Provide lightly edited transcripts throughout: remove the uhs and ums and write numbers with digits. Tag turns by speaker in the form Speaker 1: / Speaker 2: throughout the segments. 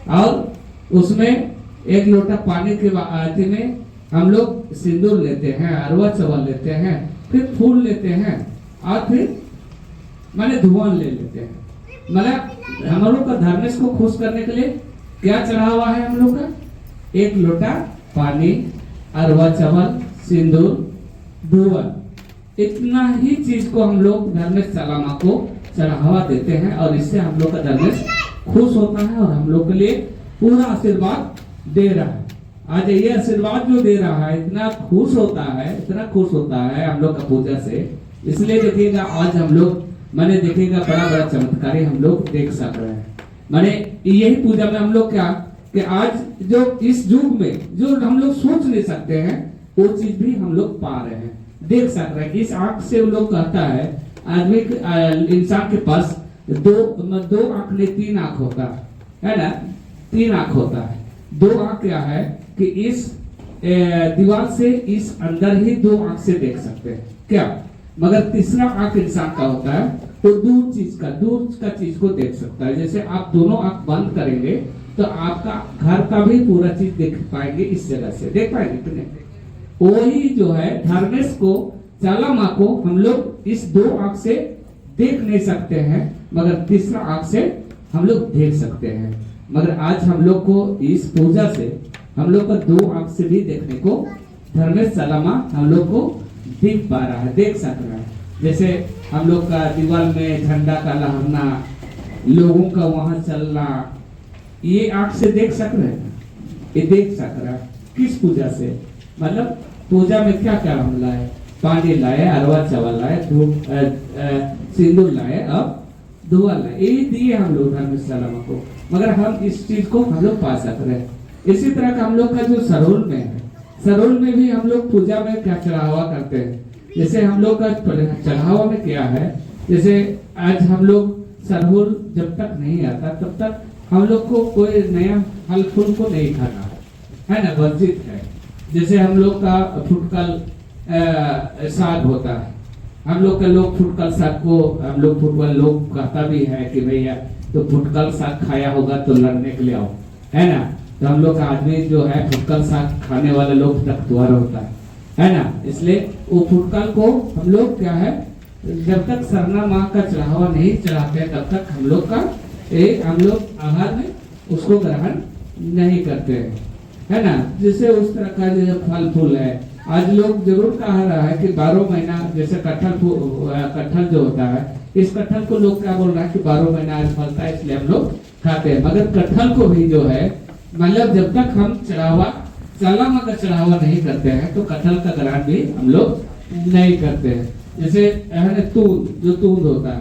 Speaker 1: और उसमें एक लोटा पानी के आते में हम लोग सिंदूर लेते हैं, अरवा चावल लेते हैं, फिर फूल लेते हैं और फिर माने धुआं ले लेते हैं। मतलब हम लोग का धर्मेश को खुश करने के लिए क्या चढ़ा हुआ है हम लोग का? एक लोटा पानी, अरवा चावल, सिंदूर, धुआं, इतना ही चीज को हम लोग धर्मेश सालामा को चढ़ावा देते हैं और इससे हम लोग का धर्मेश खुश होता है और हम लोग के लिए पूरा आशीर्वाद दे रहा है। आज ये आशीर्वाद जो दे रहा है इतना खुश होता है, इतना खुश होता है हम लोग का पूजा से। इसलिए देखिएगा आज हम लोग माने देखिएगा बड़ा बड़ा चमत्कारी हम लोग देख सक रहे हैं। माने यही पूजा में हम लोग क्या कि आज जो इस युग में जो हम लोग सोच नहीं सकते हैं वो चीज भी हम लोग पा रहे हैं, देख सक रहे हैं। इस आंख से वो लोग कहता है आदमी इंसान के पास दो आंख नहीं 3 आंख होता है ना, 3 आंख होता है। 2 आंख क्या है कि इस दीवार से इस अंदर ही 2 आंख से देख सकते हैं क्या, मगर तीसरा आंख इंसान का होता है तो दूर का चीज को देख सकता है। जैसे आप दोनों आंख बंद करेंगे तो आपका घर का भी पूरा चीज देख पाएंगे, इस जगह से देख पाएंगे कि नहीं। वही जो है धर्मेश को चालामा को हम लोग इस 2 आंख से देख नहीं सकते हैं, मगर तीसरा आंख से हम लोग देख सकते हैं। मगर आज हम लोग को इस पूजा से हम लोग का 2 आंख से भी देखने को धर्मेश चालामा हम लोग को दिख पा रहा है, देख सक रहा है। जैसे हम लोग का दीवार में झंडा का लहरना, लोगों का वहां चलना, ये आंख से देख सक रहे हैं, ये देख सक रहा है। किस पूजा से? मतलब पूजा में क्या क्या हम लाए? पानी लाए, अरवा चावल लाए, सिंदूर लाए, अब धुआं लाए, ये दिए हम लोग धर्मेश चालामा को। मगर हम इस चीज को हम लोग पा सक रहे हैं। इसी तरह का हम लोग का जो सरोल में है, सरोल में भी हम लोग पूजा में क्या चढ़ावा करते हैं। जैसे हम लोग का चढ़ावा में क्या है, जैसे आज हम लोग सरहुल जब तक नहीं आता तब तक हम लोग को कोई नया फल फूल को नहीं खाना है ना, वर्जित है। जैसे हम लोग का फुटकल साग होता है, हम लोग का लोग फुटकल साग को हम लोग फुटकल लोग कहता भी है कि भैया तो फुटकल साग खाया होगा तो लड़ने के लिए आओ, है ना। तो हम लोग का आदमी जो है फुटकल साग खाने वाले लोग तख्तवर होता है ना। इसलिए वो फुटकल को हम लोग क्या है जब तक सरना माँ का चढ़ावा नहीं चढ़ाते हैं तब तक हम लोग का हम लोग आहार में उसको ग्रहण नहीं करते हैं, है ना। जैसे उस तरह का जो फल फूल है आज लोग जरूर कह रहा है कि 12 महीना जैसे कटहल जो होता है, इस कटहल को लोग क्या बोल रहा है कि 12 महीना आज फलता है इसलिए हम लोग खाते हैं। मगर कटहल को भी जो है मतलब जब तक हम चढ़ावा चालामा का चढ़ावा नहीं करते हैं तो कटहल का ग्रहण भी हम लोग नहीं करते हैं। जैसे तून जो तून होता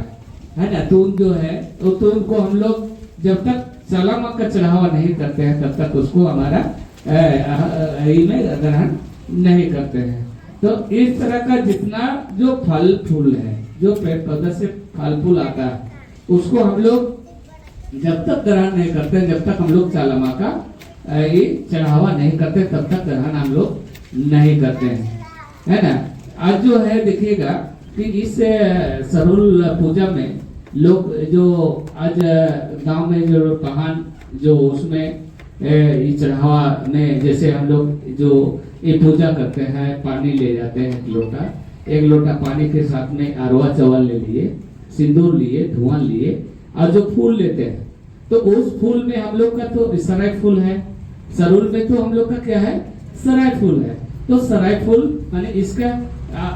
Speaker 1: है ना, तून जो है तो तून को हम लोग जब तक चालामा का चढ़ावा नहीं करते हैं तब तक उसको हमारा में ग्रहण नहीं करते हैं। तो इस तरह का जितना जो फल फूल है, जो पेड़ पौधे से फल फूल आता है, उसको हम लोग जब तक ग्रहण नहीं करते, जब तक हम लोग चालामा का ये चढ़ावा नहीं करते तब तक ग्रहण हम लोग नहीं करते हैं, है ना। आज जो है देखिएगा कि इस सरुल पूजा में लोग जो आज गांव में जो पहान जो उसमें चढ़ावा में जैसे हम लोग जो ये पूजा करते हैं, पानी ले जाते हैं एक लोटा पानी के साथ में अरवा चावल ले लिए, सिंदूर लिए, धुआं लिए और जो फूल लेते हैं तो उस फूल में हम लोग का तो सराय फूल है, सरुल में तो हम लोग का क्या है सराय फूल है। तो सराय फूल माने इसका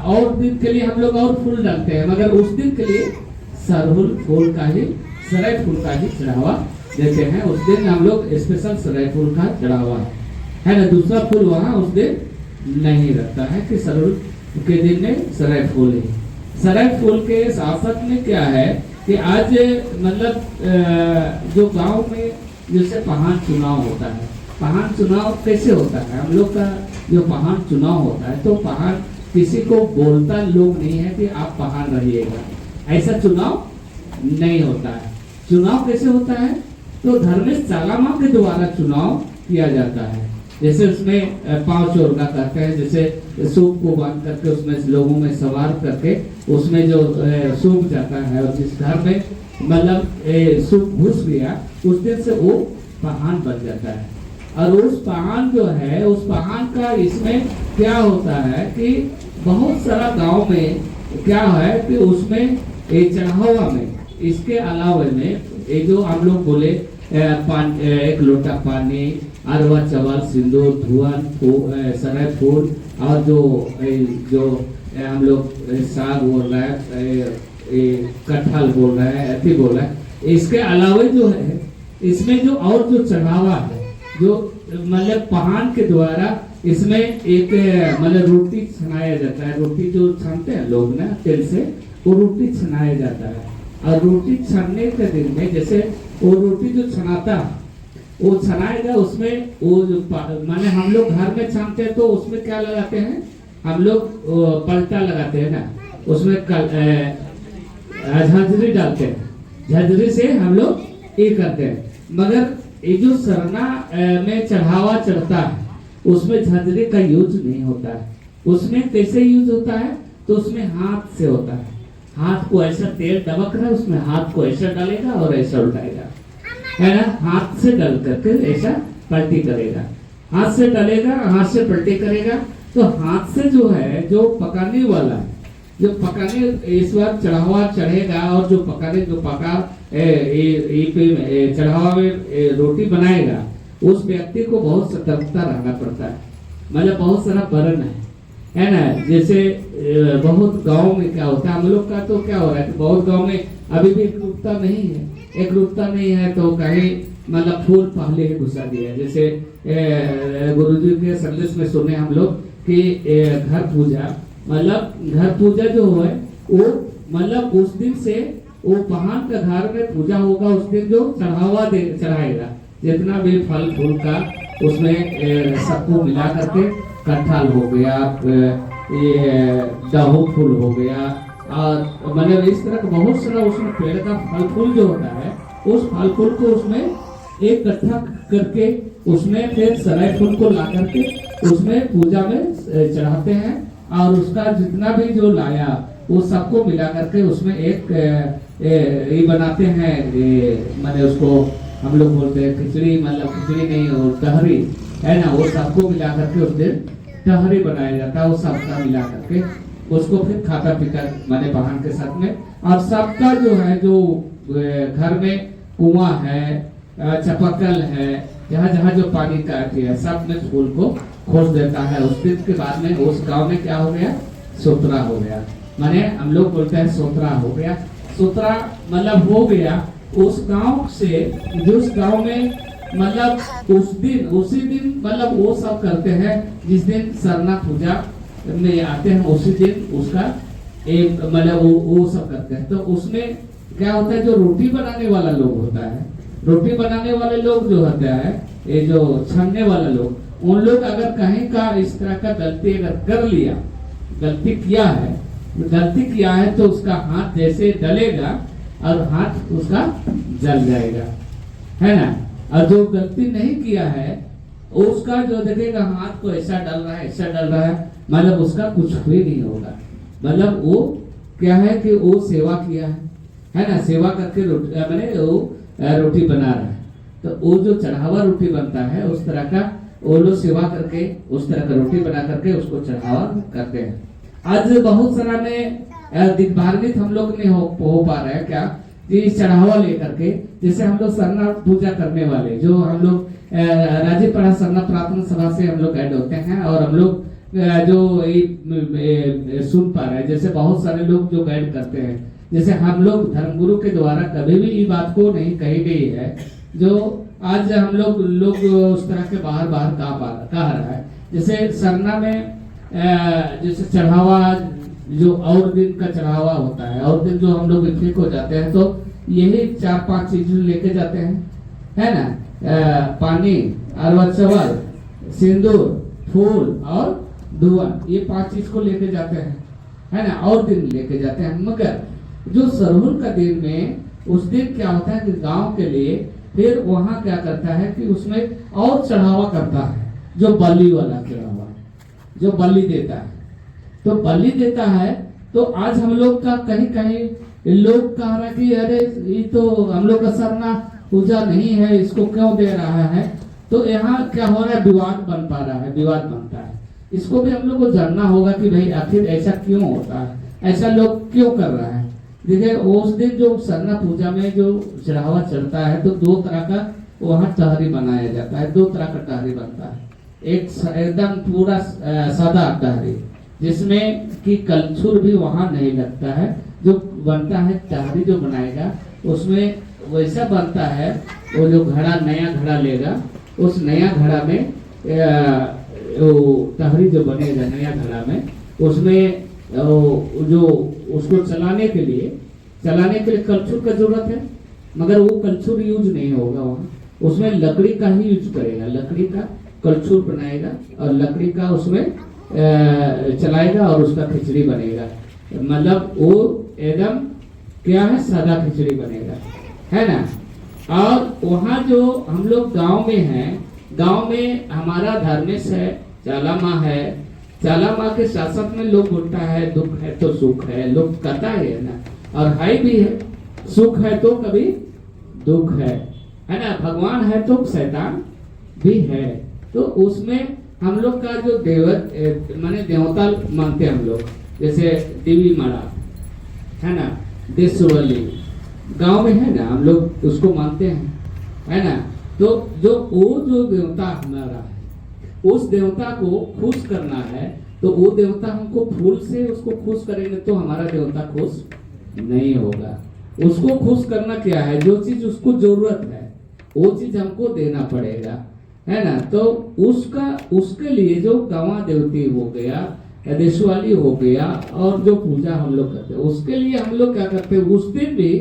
Speaker 1: और दिन के लिए हम लोग और फूल डालते हैं, मगर उस दिन के लिए सरहुल फूल का ही सराय फूल का ही चढ़ावा देते हैं। उस दिन हम लोग स्पेशल सराय फूल का चढ़ावा है ना, दूसरा फूल वहाँ उस दिन नहीं रहता है कि सरहुल के दिन में सराय फूल है। सराय फूल के साथ में क्या है कि आज मतलब जो गांव में जैसे पहान चुनाव होता है, पहान चुनाव कैसे होता है, हम लोग का जो पहान चुनाव होता है तो पहान किसी को बोलता लोग नहीं है कि आप पहान रहिएगा, ऐसा चुनाव नहीं होता है। चुनाव कैसे होता है तो धर्मेश चालामा के द्वारा चुनाव किया जाता है। जैसे उसमें पांव चोरगा करते हैं, जैसे सूप को बांध करके उसमें लोगों में सवार करके उसमें जो सूख जाता है और जिस घर में मतलब सूप घुस गया उस दिन से वो पहान बन जाता है। और उस पहान जो है, उस पहान का इसमें क्या होता है कि बहुत सारा गांव में क्या है कि उसमें चढ़ावा में इसके अलावे में ये जो हम लोग बोले एक लोटा पानी, अरवा चावल, सिंदूर, धुआं, सराय फूल और जो हम लोग साग बोल रहे हैं, कटहल बोल रहे हैं, अति बोल रहे हैं, इसके अलावे जो है इसमें जो और जो चढ़ावा है, जो मतलब पहान के द्वारा इसमें एक मतलब रोटी छनाया जाता है। रोटी जो छानते हैं लोग ना तेल से, वो रोटी छनाया जाता है। और रोटी छनने के दिन में जैसे वो रोटी जो छनाता वो छनाएगा, उसमें वो जो माने हम लोग घर में छानते हैं तो उसमें क्या लगाते हैं, हम लोग पलटा लगाते हैं ना, उसमें झंझरी डालते हैं, झंझरी से हम लोग ये करते हैं। मगर ये जो सरना में चढ़ावा चढ़ता है उसमें झंझरी का यूज नहीं होता है। उसमें कैसे यूज होता है, तो उसमें हाथ से होता है। हाथ को ऐसा तेल दबक रहा है, उसमें हाथ को ऐसा डालेगा और ऐसा उठाएगा, है ना, हाथ से डाल करके ऐसा पलटी करेगा, हाथ से डालेगा, हाथ से पलटी करेगा। तो हाथ से जो है, जो पकाने वाला है, जो पकाने इस बार चढ़ावा चढ़ेगा और जो पकाने जो पका चढ़ावा में रोटी बनाएगा, उस व्यक्ति को बहुत सतर्कता रहना पड़ता है। मतलब बहुत सारा बरन है ना। जैसे बहुत गांव में क्या होता है, हम लोग का तो क्या हो रहा है कि बहुत गांव में अभी भी एकरूपता नहीं है। एकरूपता नहीं है तो कहीं मतलब फूल पहले ही घुसा दिया। जैसे गुरुजी के संदेश में सुने हम लोग कि घर पूजा, मतलब घर पूजा जो है वो मतलब उस दिन से वो पहान का घर में पूजा होगा, उस दिन जो चढ़ावा चढ़ाएगा जितना भी फल फूल का उसमें सबको मिला करके, कटहल हो गया, ये डाहू फूल हो गया, और मतलब इस तरह का बहुत सारा उसमें पेड़ का फल फूल जो होता है, उस फल फूल को उसमें एक इकट्ठा करके उसमें फिर सराय फूल को ला करके उसमें पूजा में चढ़ाते हैं। और उसका जितना भी जो लाया वो सबको मिला करके उसमें एक ये बनाते हैं, माने उसको हम लोग बोलते हैं खिचड़ी, मतलब खिचड़ी नहीं, वो टहरी है ना, वो सबको मिला करके उस दिन टहरी बनाया जाता है। वो सबका मिला करके उसको फिर खाता पीता माने पहान के साथ में। और सबका जो है, जो घर में कुआं है, चपकल है, जहाँ जहाँ जो पानी का है, सब में फूल को खोज देता है। उस दिन के बाद में उस गांव में क्या हो गया, सोतरा हो गया। माने हम लोग बोलते हैं सोतरा हो गया। सोतरा मतलब हो गया उस गांव से, जिस गांव में मतलब उस दिन उसी दिन मतलब वो सब करते हैं जिस दिन सरना पूजा में आते हैं, उसी दिन उसका एक मतलब वो सब करते हैं। तो उसमें क्या होता है, जो रोटी बनाने वाला लोग होता है, रोटी बनाने वाले लोग जो होता है, ये जो छानने वाला लोग, उन लोग अगर कहीं का इस तरह का गलती अगर कर लिया, गलती किया है तो उसका हाथ जैसे डलेगा और हाथ उसका जल जाएगा, है ना। और जो गलती नहीं किया है उसका जो देखेगा हाथ को ऐसा डल रहा है, ऐसा डल रहा है, मतलब उसका कुछ भी नहीं होगा। मतलब वो क्या है कि वो सेवा किया है ना, सेवा करके रोटी मैंने वो रोटी बना रहा है। तो वो जो चढ़ावा रोटी बनता है उस तरह का वो लोग सेवा करके उस तरह का रोटी बना करके उसको चढ़ावा करते हैं। आज बहुत सारा में धार्मिक हम लोग नहीं हो पा रहे हैं क्या कि चढ़ावा लेकर के, जैसे हम लोग सरना पूजा करने वाले जो हम लोग राजीपड़ा सरना प्रार्थना सभा से हम लोग ऐड होते हैं, और हम लोग जो सुन पा रहे हैं, जैसे बहुत सारे लोग जो गाइड करते हैं, जैसे हम लोग धर्मगुरु के द्वारा कभी भी ये बात को नहीं कही गई है जो आज हम लोग उस तरह के बाहर कह रहा है। जैसे सरना में जैसे चढ़ावा जो और दिन का चढ़ावा होता है, और दिन जो हम लोग ठीक हो जाते हैं तो यही 4-5 चीज लेके जाते हैं, है ना, पानी, अरवा चावल, सिंदूर, फूल और धुआं, ये 5 चीज को लेके जाते हैं, है ना, और दिन लेके जाते हैं। मगर जो सरहुल का दिन में उस दिन क्या होता है कि गांव के लिए फिर वहां क्या करता है कि उसमें और चढ़ावा करता है, जो बलि वाला चढ़ावा, जो बलि देता है। तो बलि देता है तो आज हम लोग का कहीं कहीं लोग कह रहा कि अरे ये तो हम लोग का सरना पूजा नहीं है, इसको क्यों दे रहा है। तो यहाँ क्या हो रहा है, विवाद बन पा रहा है, विवाद बनता है। इसको भी हम लोग को जानना होगा कि भाई आखिर ऐसा क्यों होता है, ऐसा लोग क्यों कर रहा है। देखिए उस दिन जो सरना पूजा में जो चढ़ावा चढ़ता है तो दो तरह का वहाँ टहरी बनाया जाता है, दो तरह का टहरी बनता है। एक एकदम पूरा सादा टहरी जिसमें कि कलछुल भी वहाँ नहीं लगता है, जो बनता है टहरी जो बनाएगा उसमें वैसा बनता है। वो जो घड़ा नया घड़ा लेगा, उस नया घड़ा में वो टहरी जो बनेगा नया घड़ा में, उसमें जो उसको चलाने के लिए कलछुल का जरूरत है, मगर वो कलछुल यूज नहीं होगा वहाँ, उसमें लकड़ी का ही यूज करेगा, लकड़ी का कलछुल बनाएगा और लकड़ी का उसमें चलाएगा और उसका खिचड़ी बनेगा। मतलब वो एकदम क्या है, सादा खिचड़ी बनेगा, है ना। और वहाँ जो हम लोग गांव में हैं, गांव में हमारा धर्मेश है, चाला माँ है, चाला माँ के साथ साथ में लोग बोलता है दुख है तो सुख है, लोग कहता है ना, और है भी है, सुख है तो कभी दुख है ना, भगवान है तो शैतान भी है। तो उसमें हम लोग का जो माने देवता मानते हैं हम लोग, जैसे देवी माड़ा है ना, देशवली गांव में है ना, हम लोग उसको मानते हैं, है ना। तो वो जो देवता हमारा है, उस देवता को खुश करना है, तो वो देवता हमको फूल से उसको खुश करेंगे तो हमारा देवता खुश नहीं होगा। उसको खुश करना क्या है, जो चीज उसको जरूरत है वो चीज हमको देना पड़ेगा, है ना। तो उसके लिए जो गवां देवती हो गया, देशवाली हो गया, और जो पूजा हम लोग करते हैं उसके लिए हम लोग क्या करते हैं, उस दिन भी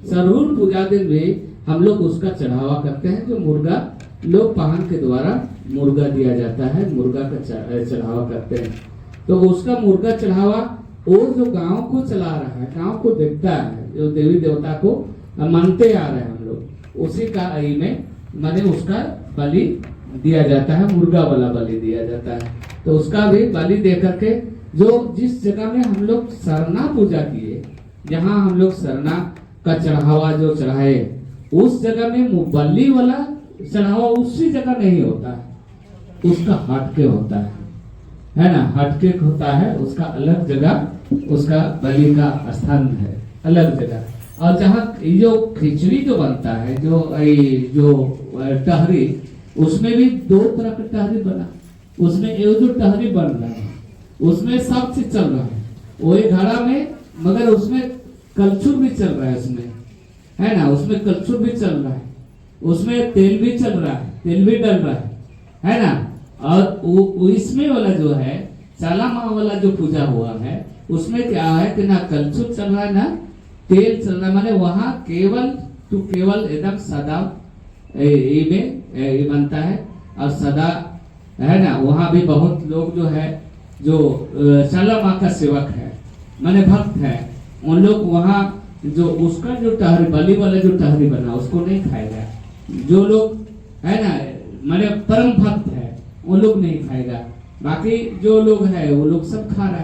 Speaker 1: सरहुल पूजा दिन भी हम लोग उसका चढ़ावा करते हैं। जो मुर्गा लोग पाहन के द्वारा मुर्गा दिया जाता है, मुर्गा का चढ़ावा करते हैं। तो उसका मुर्गा चढ़ावा वो जो गांव को चला रहा है, गांव को देखता है, जो देवी देवता को मानते आ रहे हैं हम लोग, उसी का आई में माने उसका बलि दिया जाता है, मुर्गा वाला बलि दिया जाता है। तो उसका भी बलि दे करके जो जिस जगह में हम लोग सरना पूजा किए, जहाँ हम लोग सरना का चढ़ावा जो चढ़ाए, उस जगह में बलि वाला चढ़ावा उसी जगह नहीं होता है, उसका हटके होता है ना, हटके होता है, उसका अलग जगह, उसका बलि का स्थान है अलग जगह। और जहाँ जो खिचड़ी जो बनता है, जो टहरी, उसमें भी दो तरह का टहरी बना, उसमें ये जो टहरी बन रहा है उसमें सब चीज चल रहा है, वही घड़ा में, मगर उसमें कलछुल भी चल रहा है, उसमें है ना, उसमें कलछुल भी चल रहा है, उसमें तेल भी चल रहा है, तेल भी डल रहा है ना। और इसमें वाला जो है चाला माँ वाला जो पूजा हुआ है, उसमें क्या है कि ना कलछुल चल रहा है ना तेल चल रहा है, माने वहाँ केवल एकदम सदा ये बनता है और सदा, है ना। वहाँ भी बहुत लोग जो है, जो चाला माँ का सेवक है, माने भक्त है, उन लोग वहाँ जो उसका जो टहरी बलि वाला जो टहरी बना उसको नहीं खाएगा। जो लोग है ना माने परम भक्त है वो लोग नहीं खाएगा, बाकी जो लोग है वो लोग सब खा रहा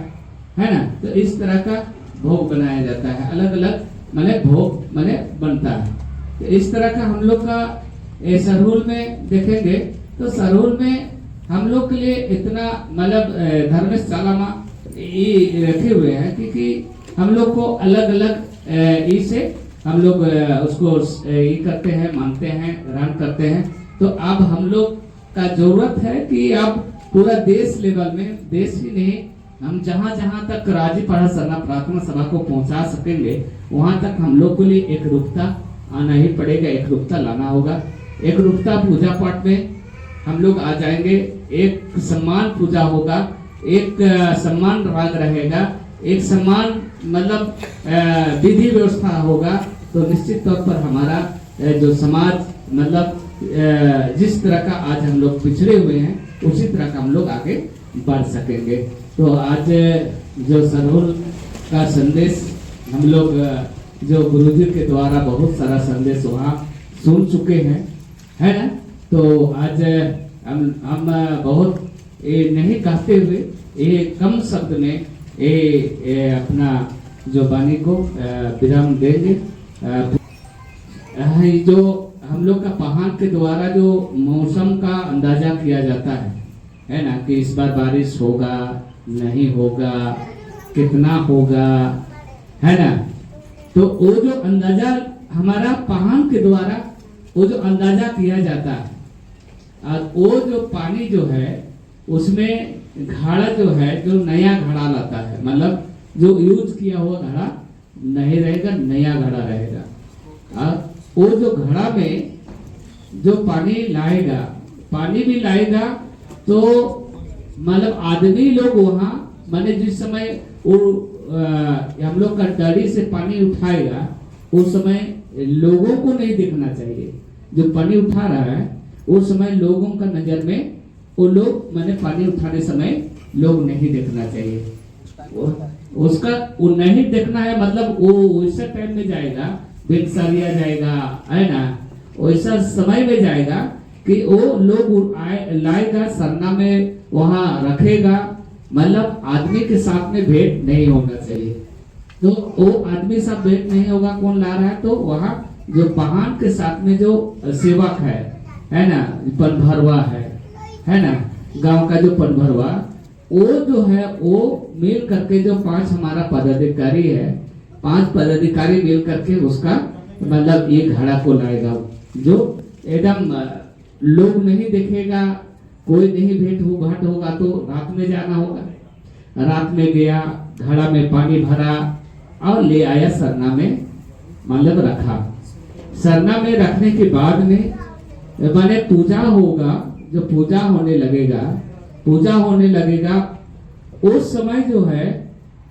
Speaker 1: है ना। तो इस तरह का भोग बनाया जाता है, अलग अलग माने भोग माने बनता है। तो इस तरह का हम लोग का सरहुल में देखेंगे तो सरहुल में हम लोग के लिए इतना मतलब धर्मेश चाला माँ रखे हुए हैं, क्योंकि हम लोग को अलग अलग इसे हम लोग उसको ये करते हैं, मानते हैं, ग्रहण करते हैं। तो अब हम लोग का जरूरत है कि अब पूरा देश लेवल में, देश ही नहीं, हम जहाँ जहाँ तक राजीपाड़ा सरना प्रार्थना सभा को पहुँचा सकेंगे वहाँ तक हम लोग के लिए एक रूपता आना ही पड़ेगा, एक रूपता लाना होगा। एक रूपता पूजा पाठ में हम लोग आ जाएंगे, एक सम्मान पूजा होगा, एक सम्मान राग रहेगा, एक सम्मान मतलब विधि व्यवस्था होगा। तो निश्चित तौर पर हमारा जो समाज मतलब जिस तरह का आज हम लोग पिछड़े हुए हैं उसी तरह का हम लोग आगे बढ़ सकेंगे। तो आज जो सरहुल का संदेश हम लोग जो गुरुजी के द्वारा बहुत सारा संदेश वहाँ सुन चुके हैं, है ना। तो आज हम बहुत ये नहीं कहते हुए ये कम शब्द में ये अपना जो वाणी को विराम देंगे। जो हम लोग का पहाड़ के द्वारा जो मौसम का अंदाजा किया जाता है ना, कि इस बार बारिश होगा नहीं होगा, कितना होगा, है ना। तो वो जो अंदाजा हमारा पहाड़ के द्वारा वो जो अंदाजा किया जाता है, और वो जो पानी जो है उसमें घड़ा जो है, जो नया घड़ा लाता है, मतलब जो यूज किया हुआ घड़ा नहीं रहेगा, नया घड़ा रहेगा। और वो जो घड़ा में जो पानी लाएगा, पानी भी लाएगा, तो मतलब आदमी लोग वहाँ माने जिस समय वो हम लोग का डरी से पानी उठाएगा, उस समय लोगों को नहीं देखना चाहिए। जो पानी उठा रहा है उस समय लोगों का नजर में वो लोग माने पानी उठाने समय लोग नहीं देखना चाहिए। उसका वो नहीं देखना है, मतलब वो वैसा टाइम में जाएगा, भिक्षारिया जाएगा, है ना, वैसा समय में जाएगा कि वो लोग लाएगा, सरना में वहां रखेगा, मतलब आदमी के साथ में भेंट नहीं होना चाहिए। तो वो आदमी साथ भेंट नहीं होगा, कौन ला रहा है, तो वहाँ जो पहाड़ के साथ में जो सेवक है ना, पनभरवा है ना, गांव का जो पनभरवा, वो जो है वो मिल करके जो 5 हमारा पदाधिकारी है, 5 पदाधिकारी मिल करके उसका मतलब ये घड़ा को लाएगा, जो एकदम लोग नहीं देखेगा, कोई नहीं भेंट घाट होगा, तो रात में जाना होगा। रात में गया, घड़ा में पानी भरा और ले आया, सरना में मतलब रखा। सरना में रखने के बाद में माने पूजा होगा, जो पूजा होने लगेगा, उस समय जो है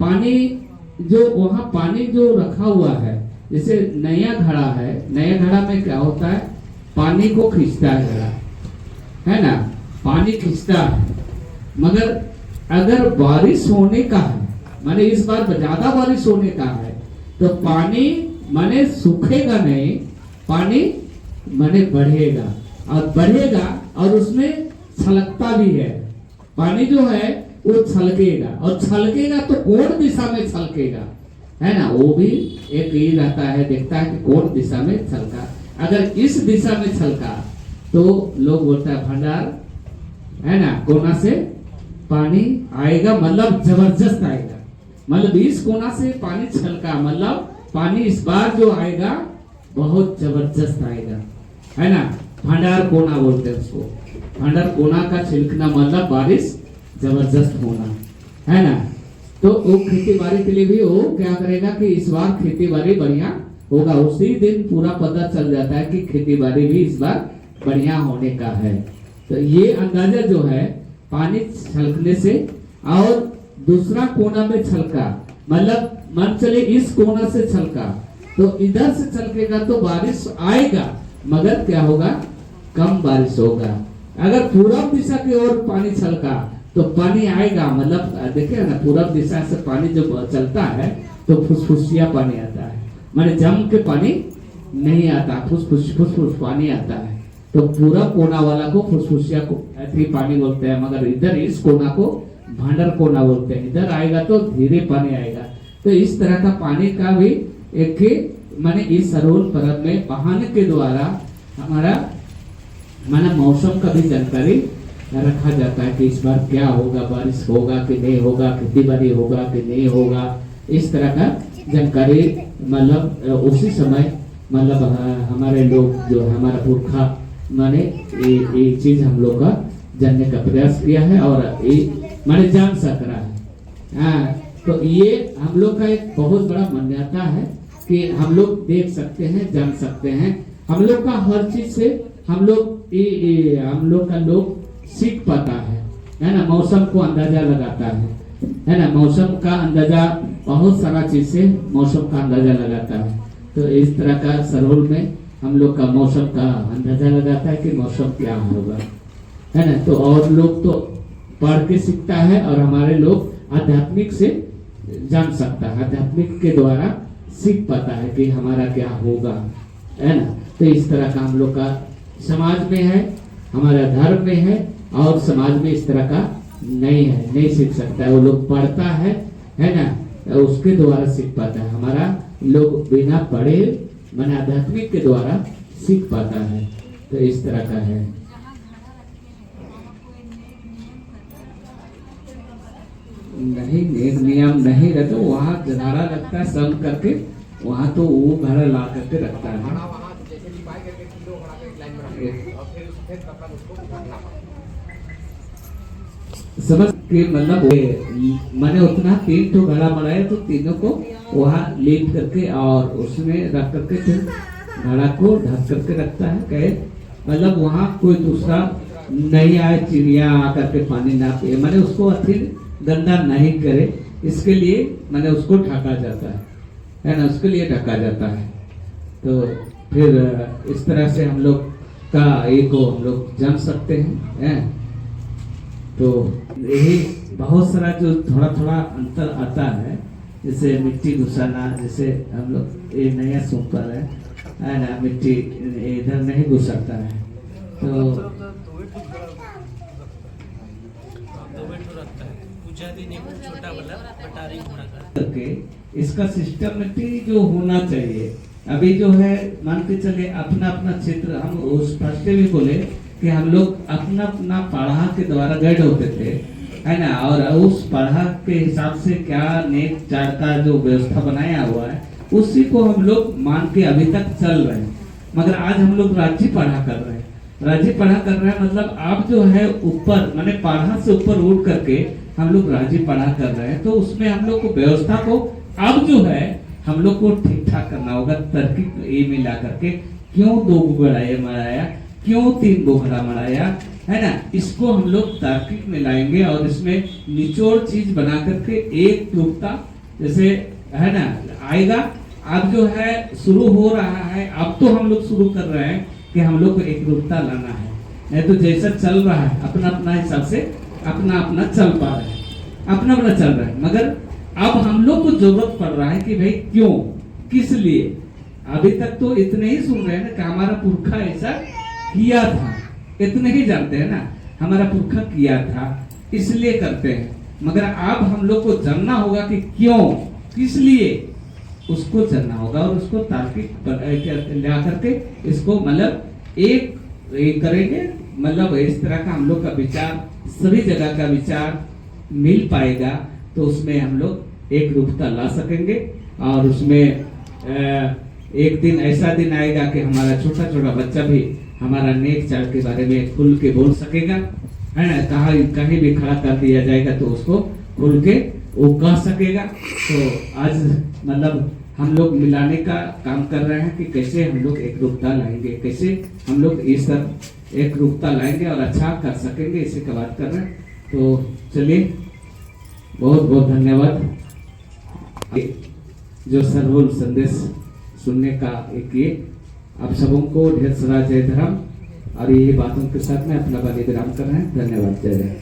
Speaker 1: पानी जो वहाँ पानी जो रखा हुआ है, जैसे नया घड़ा है, नया घड़ा में क्या होता है, पानी को खींचता है घड़ा, है ना, पानी खींचता है। मगर अगर बारिश होने का है, माने इस बार ज्यादा बारिश होने का है, तो पानी माने सूखेगा नहीं, पानी माने बढ़ेगा और उसमें छलकता भी है। पानी जो है वो छलकेगा, और छलकेगा तो कौन दिशा में छलकेगा, है ना, वो भी एक ये रहता है, देखता है कि कौन दिशा में छलका। अगर इस दिशा में छलका तो लोग बोलता है भंडार, है ना, कोना से पानी आएगा, मतलब जबरदस्त आएगा, मतलब इस कोना से पानी छलका, मतलब पानी इस बार जो आएगा बहुत जबरदस्त आएगा, है ना। भंडार कोना बोलते हैं उसको, भंडार कोना का छिलकना मतलब बारिश जबरदस्त होना, है ना। तो वो खेती बाड़ी के लिए भी वो क्या करेगा कि इस बार खेती बाड़ी बढ़िया होगा, उसी दिन पूरा पता चल जाता है कि खेती बाड़ी भी इस बार बढ़िया होने का है। तो ये अंदाजा जो है पानी छलकने से, और दूसरा कोना में छलका, मतलब मान चले इस कोना से छलका, तो इधर से छलकेगा तो बारिश आएगा, मगर क्या होगा, कम बारिश होगा। अगर पूरब दिशा की ओर पानी छलका तो पानी आएगा, मतलब देखिए ना, पूरब दिशा से पानी जब चलता है तो फुसफुसिया पानी आता है, माने जम के पानी नहीं आता, फुसफुस पानी आता है। तो पूरा कोना वाला को फुसफुसिया को ऐसे पानी बोलते हैं, मगर इधर इस कोना को भांडर कोना बोलते हैं, इधर आएगा तो धीरे पानी आएगा। तो इस तरह का पानी का भी एक माने इस सरोवर पर्व में बहाने के द्वारा हमारा माना मौसम का भी जानकारी रखा जाता है कि इस बार क्या होगा, बारिश होगा कि नहीं होगा, खेती बाड़ी होगा कि नहीं होगा, इस तरह का जानकारी मतलब उसी समय मतलब हमारे लोग जो हमारा पुरखा माने ये चीज हम लोग का जानने का प्रयास किया है, और ये माने जान सक रहा है। हाँ, तो ये हम लोग का एक बहुत बड़ा मान्यता है कि हम लोग देख सकते हैं, जान सकते हैं, हम लोग का हर चीज से हम लोग का लोग सीख पाता है ना, मौसम को अंदाजा लगाता है ना, मौसम का अंदाजा बहुत सारा चीज से मौसम का अंदाजा लगाता है। तो इस तरह का सरोवर में हम लोग का मौसम का अंदाजा लगाता है कि मौसम क्या होगा, है ना। तो और लोग तो पढ़ के सीखता है, और हमारे लोग आध्यात्मिक से जान सकता है, आध्यात्मिक के द्वारा सीख पाता है कि हमारा क्या होगा, है ना। तो इस तरह का हम लोग का समाज में है, हमारा धर्म में है, और समाज में इस तरह का नहीं है, नहीं सीख सकता है। वो लोग पढ़ता है ना, उसके द्वारा सीख पाता है। हमारा लोग बिना पढ़े माने आध्यात्मिक के द्वारा सीख पाता है। तो इस तरह का है। नहीं, नियम नहीं रहते, वहाँ घड़ा लगता है सम करके, वहाँ तो वो घड़ा ला करके रखता है। समझ के मतलब मैंने उतना 3 तो घड़ा बनाया, तो तीनों को वहाँ लेट करके और उसमें रख करके फिर घड़ा को ढक करके रखता है। कहे मतलब वहाँ कोई दूसरा नहीं आए, चिड़िया आकर के पानी ना पिए, मैंने उसको फिर गंदा नहीं करे, इसके लिए मैंने उसको ढका जाता है ना, उसके लिए ढका जाता है। तो फिर इस तरह से हम लोग का एक को हम लोग जान सकते हैं। तो यही बहुत सारा जो थोड़ा थोड़ा अंतर आता है, जैसे मिट्टी घुसाना, जैसे हम लोग ये नया सुपर है ना, मिट्टी इधर नहीं घुसाता है। तो करके इसका सिस्टमेटिक जो होना चाहिए। अभी जो है मान के चले अपना अपना क्षेत्र, हम उस फर्स्ट भी बोले कि हम लोग अपना अपना पढ़ा के द्वारा गाइड होते थे, है ना, और उस पढ़ा के हिसाब से क्या नेक चार का जो व्यवस्था बनाया हुआ है उसी को हम लोग मान के अभी तक चल रहे हैं। मगर आज हम लोग राज्य पढ़ा कर रहे हैं, राज्य पढ़ा कर रहे हैं, मतलब आप जो है ऊपर माने पढ़ा से ऊपर उठ करके हम लोग राज्य पढ़ा कर रहे हैं। तो उसमें हम लोग को व्यवस्था को अब जो है हम लोग को ठीक ठाक करना होगा, तरकीब ये मिला करके, क्यों 2 घड़ा मराया, क्यों 3 घड़ा मराया, है ना, इसको हम लोग तार्किक में लाएंगे और इसमें निचोड़ चीज बना करके एक रूपता जैसे है ना आएगा। अब जो है शुरू हो रहा है, अब तो हम लोग शुरू कर रहे हैं कि हम लोग को एक रूपता लाना है, नहीं तो जैसा चल रहा है अपना अपना हिसाब से अपना अपना चल पा रहे हैं, अपना अपना चल रहा है। मगर अब हम लोग को जरूरत पड़ रहा है कि भाई क्यों, किस लिए। अभी तक तो इतने ही सुन रहे हैं ना कि हमारा पुरखा ऐसा किया था, इतने ही जानते हैं ना, हमारा पुरखा किया था इसलिए करते हैं। मगर अब हम लोग को जानना होगा कि क्यों, किस लिए, उसको जानना होगा और उसको तार्किक ला करके इसको मतलब एक करेंगे। मतलब इस तरह का हम लोग का विचार, सभी जगह का विचार मिल पाएगा, तो उसमें हम लोग एक रूपता ला सकेंगे। और उसमें एक दिन ऐसा दिन आएगा कि हमारा छोटा छोटा बच्चा भी हमारा नेक चार के बारे में खुल के बोल सकेगा, है ना, कहीं भी खड़ा कर दिया जाएगा तो उसको खुल के वो कह सकेगा। तो आज मतलब हम लोग मिलाने का काम कर रहे हैं कि कैसे हम लोग एक रूपता लाएंगे, कैसे हम लोग इस तरह एक रूपता लाएंगे और अच्छा कर सकेंगे, इसी का बात कर रहे हैं। तो चलिए, बहुत बहुत धन्यवाद जो सर्वोल संदेश सुनने का एक ये। आप सबों को ढेर सारा जय धर्म, और ये बातों के साथ में अपना वाणी विराम कर रहे हैं। धन्यवाद, जय जय।